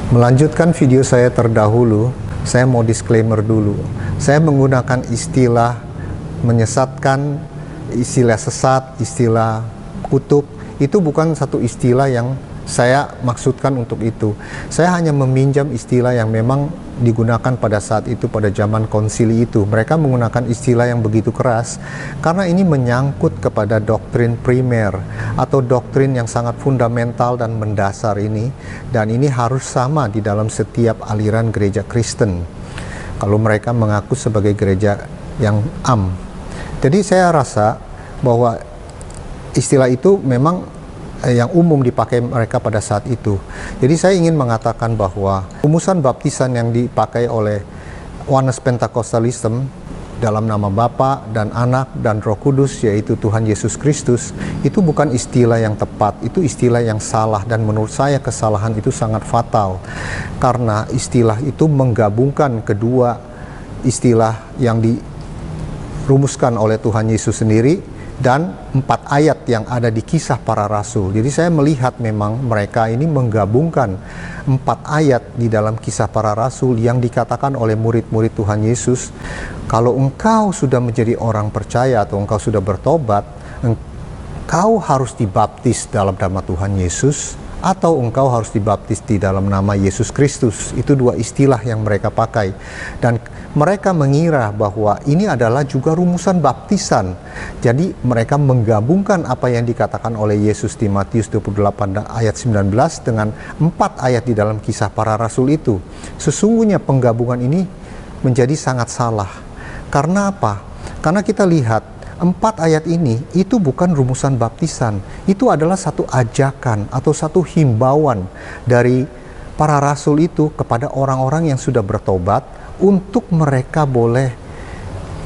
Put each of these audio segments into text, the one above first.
Melanjutkan video saya terdahulu, saya mau disclaimer dulu. Saya menggunakan istilah menyesatkan, istilah sesat, istilah kutub. Itu bukan satu istilah yang saya maksudkan untuk itu. Saya hanya meminjam istilah yang memang digunakan pada saat itu, pada zaman konsili itu. Mereka menggunakan istilah yang begitu keras karena ini menyangkut kepada doktrin primer atau doktrin yang sangat fundamental dan mendasar ini, dan ini harus sama di dalam setiap aliran gereja Kristen kalau mereka mengaku sebagai gereja yang am. Jadi saya rasa bahwa istilah itu memang yang umum dipakai mereka pada saat itu. Jadi saya ingin mengatakan bahwa rumusan baptisan yang dipakai oleh Oneness Pentecostalism dalam nama Bapa dan Anak dan Roh Kudus, yaitu Tuhan Yesus Kristus, itu bukan istilah yang tepat, itu istilah yang salah, dan menurut saya kesalahan itu sangat fatal karena istilah itu menggabungkan kedua istilah yang dirumuskan oleh Tuhan Yesus sendiri dan 4 ayat yang ada di Kisah Para Rasul. Jadi saya melihat memang mereka ini menggabungkan 4 ayat di dalam Kisah Para Rasul yang dikatakan oleh murid-murid Tuhan Yesus, kalau engkau sudah menjadi orang percaya atau engkau sudah bertobat, engkau harus dibaptis dalam nama Tuhan Yesus, atau engkau harus dibaptis di dalam nama Yesus Kristus. Itu 2 istilah yang mereka pakai, dan mereka mengira bahwa ini adalah juga rumusan baptisan. Jadi mereka menggabungkan apa yang dikatakan oleh Yesus di Matius 28 ayat 19 dengan 4 ayat di dalam Kisah Para Rasul itu. Sesungguhnya penggabungan ini menjadi sangat salah. Karena apa? Karena kita lihat 4 ayat ini itu bukan rumusan baptisan. Itu adalah satu ajakan atau satu himbauan dari para rasul itu kepada orang-orang yang sudah bertobat untuk mereka boleh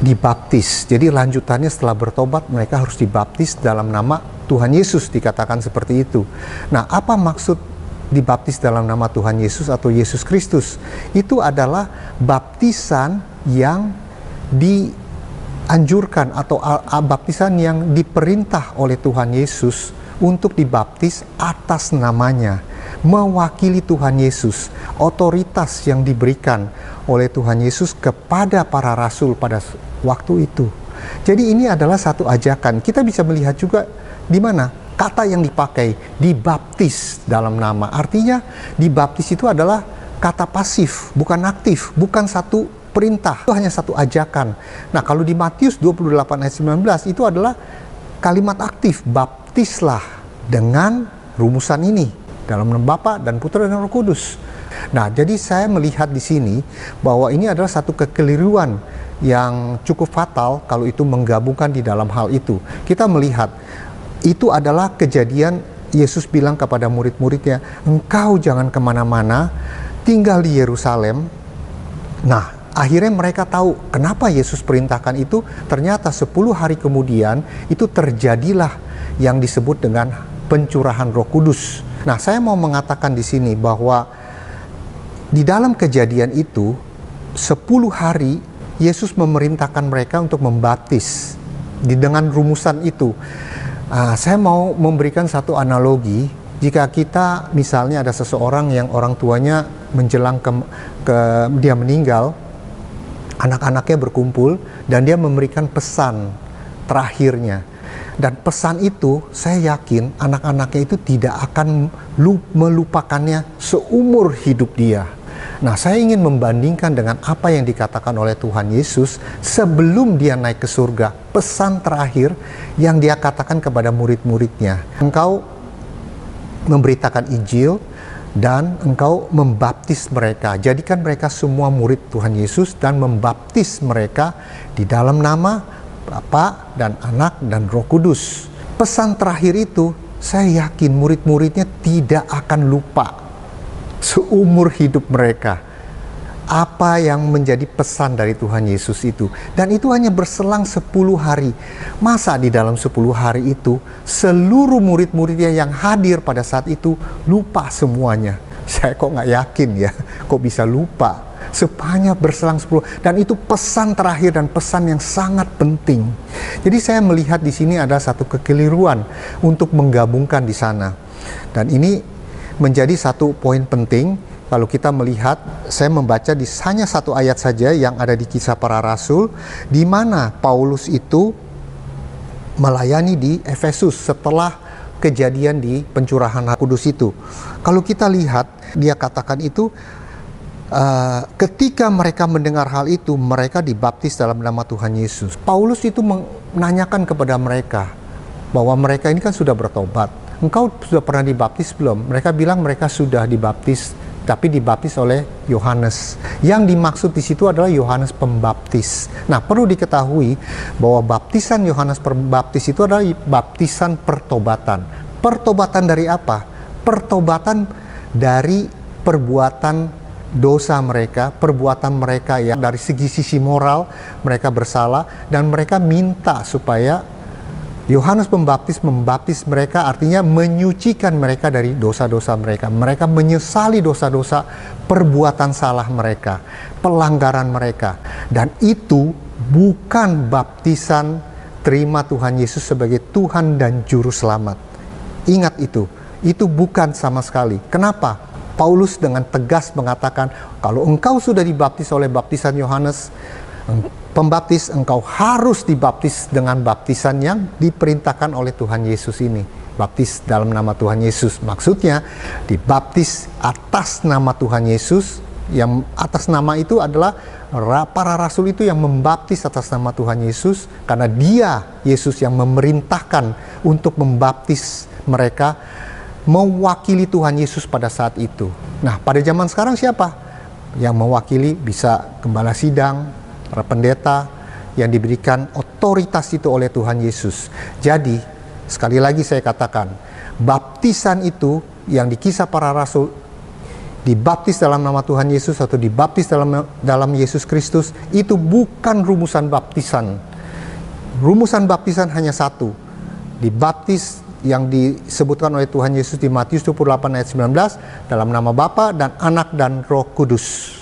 dibaptis. Jadi lanjutannya setelah bertobat mereka harus dibaptis dalam nama Tuhan Yesus, dikatakan seperti itu. Nah, apa maksud dibaptis dalam nama Tuhan Yesus atau Yesus Kristus? Itu adalah baptisan yang dianjurkan atau baptisan yang diperintah oleh Tuhan Yesus untuk dibaptis atas namanya, mewakili Tuhan Yesus, otoritas yang diberikan oleh Tuhan Yesus kepada para rasul pada waktu itu. Jadi ini adalah satu ajakan. Kita bisa melihat juga di mana kata yang dipakai, dibaptis dalam nama. Artinya dibaptis itu adalah kata pasif, bukan aktif, bukan satu perintah, itu hanya satu ajakan. Nah, kalau di Matius 28 ayat 19 itu adalah kalimat aktif, baptislah dengan rumusan ini dalam nama Bapa dan Putra dan Roh Kudus. Nah, jadi saya melihat di sini bahwa ini adalah satu kekeliruan yang cukup fatal kalau itu menggabungkan di dalam hal itu. Kita melihat itu adalah kejadian Yesus bilang kepada murid-muridnya, engkau jangan kemana-mana, tinggal di Yerusalem. Nah, akhirnya mereka tahu kenapa Yesus perintahkan itu. Ternyata 10 hari kemudian itu terjadilah yang disebut dengan pencurahan Roh Kudus. Nah, saya mau mengatakan di sini bahwa di dalam kejadian itu 10 hari Yesus memerintahkan mereka untuk membaptis dengan rumusan itu. Saya mau memberikan satu analogi. Jika kita misalnya ada seseorang yang orang tuanya menjelang dia meninggal, anak-anaknya berkumpul dan dia memberikan pesan terakhirnya. Dan pesan itu saya yakin anak-anaknya itu tidak akan melupakannya seumur hidup dia. Nah, saya ingin membandingkan dengan apa yang dikatakan oleh Tuhan Yesus sebelum dia naik ke surga. Pesan terakhir yang dia katakan kepada murid-muridnya, engkau memberitakan Injil dan engkau membaptis mereka, jadikan mereka semua murid Tuhan Yesus dan membaptis mereka di dalam nama Bapa dan Anak dan Roh Kudus. Pesan terakhir itu saya yakin murid-muridnya tidak akan lupa seumur hidup mereka apa yang menjadi pesan dari Tuhan Yesus itu. Dan itu hanya berselang 10 hari. Masa di dalam 10 hari itu seluruh murid-muridnya yang hadir pada saat itu lupa semuanya? Saya kok nggak yakin ya, kok bisa lupa. Sepanjang berselang 10, dan itu pesan terakhir dan pesan yang sangat penting. Jadi saya melihat di sini ada satu kekeliruan untuk menggabungkan di sana. Dan ini menjadi satu poin penting Kalau kita melihat, saya membaca di hanya satu ayat saja yang ada di Kisah Para Rasul, di mana Paulus itu melayani di Efesus setelah kejadian di pencurahan Roh Kudus itu. Kalau kita lihat, dia katakan itu, ketika mereka mendengar hal itu, mereka dibaptis dalam nama Tuhan Yesus. Paulus itu menanyakan kepada mereka bahwa mereka ini kan sudah bertobat. Engkau sudah pernah dibaptis belum? Mereka bilang mereka sudah dibaptis, tapi dibaptis oleh Yohanes. Yang dimaksud di situ adalah Yohanes Pembaptis. Nah, perlu diketahui bahwa baptisan Yohanes Pembaptis itu adalah baptisan pertobatan. Pertobatan dari apa? Pertobatan dari perbuatan dosa mereka, perbuatan mereka yang dari sisi moral mereka bersalah, dan mereka minta supaya Yohanes Pembaptis membaptis mereka, artinya menyucikan mereka dari dosa-dosa mereka. Mereka menyesali dosa-dosa perbuatan salah mereka, pelanggaran mereka. Dan itu bukan baptisan terima Tuhan Yesus sebagai Tuhan dan Juru Selamat. Ingat itu bukan sama sekali. Kenapa? Paulus dengan tegas mengatakan, kalau engkau sudah dibaptis oleh baptisan Yohanes Pembaptis, engkau harus dibaptis dengan baptisan yang diperintahkan oleh Tuhan Yesus ini. Baptis dalam nama Tuhan Yesus. Maksudnya, dibaptis atas nama Tuhan Yesus. Yang atas nama itu adalah para rasul itu yang membaptis atas nama Tuhan Yesus, karena dia, Yesus, yang memerintahkan untuk membaptis mereka, mewakili Tuhan Yesus pada saat itu. Nah, pada zaman sekarang siapa yang mewakili? Bisa gembala sidang, para pendeta yang diberikan otoritas itu oleh Tuhan Yesus. Jadi, sekali lagi saya katakan, baptisan itu yang di Kisah Para Rasul, dibaptis dalam nama Tuhan Yesus atau dibaptis dalam Yesus Kristus, itu bukan rumusan baptisan. Rumusan baptisan hanya satu, dibaptis yang disebutkan oleh Tuhan Yesus di Matius 28 ayat 19 dalam nama Bapa dan Anak dan Roh Kudus.